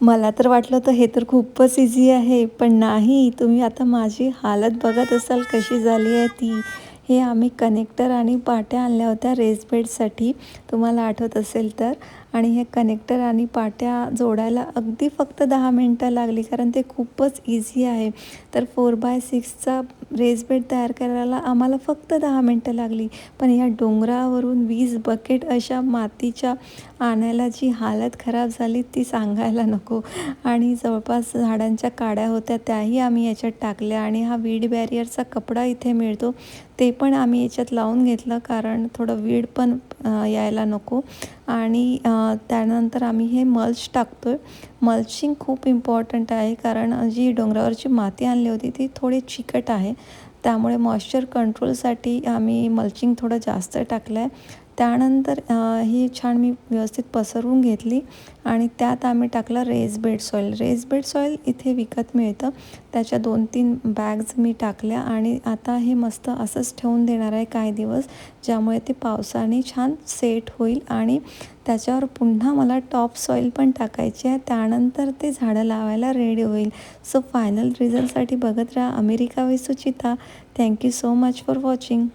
मला तर वाटलं होतं हे तर खूपच ईझी आहे, पण नाही. तुम्ही आता माझी हालत बघत असाल कशी झाली आहे ती. हे आम्ही कनेक्टर आणि पाट्या आणल्या होत्या रेस बेडसाठी, तुम्हाला आठवत असेल तर. आणि हे कनेक्टर आणि पाट्या जोडायला अगदी फक्त 10 मिनिटं लागली, कारण ते खूपच ईझी आहे. तर 4x6चा रेस बेड तयार करायला आम्हाला फक्त 10 मिनिटं लागली. पण या डोंगरावरून 20 बकेट अशा मातीच्या आणायला जी हालत खराब झाली ती सांगायला नको. आणि जवळपास झाडांच्या काड्या होत्या त्याही आम्ही याच्यात टाकल्या आणि हा वीड बॅरियरचा कपडा इथे मिळतो ते पण आम्ही याच्यात लावून घेतलं, कारण थोडं वीड पण यायला नको. आणि त्यानंतर आम्ही हे मल्च टाकतो आहे. मल्चिंग खूप इम्पॉर्टंट आहे, कारण जी डोंगरावरची माती आणली होती ती थोडी चिकट आहे, त्यामुळे मॉइश्चर कंट्रोलसाठी आम्ही मल्चिंग थोडं जास्त टाकलं आहे. त्यानंतर ही छान मी व्यवस्थित पसरवून घेतली आणि त्यात आम्ही टाकलं raised bed soil. Raised bed soil इथे विकत मिळतं, त्याच्या 2-3 बॅग्स मी टाकल्या आणि आता हे मस्त असंच ठेवून देणार आहे काही दिवस, ज्यामुळे ते पावसाने छान सेट होईल. आणि त्याच्यावर पुन्हा मला टॉप सॉईल पण टाकायची आहे, त्यानंतर ते झाडं लावायला रेडी होईल. सो फायनल रिझल्टसाठी बघत राहा America with Suchita. Thank you so much for watching.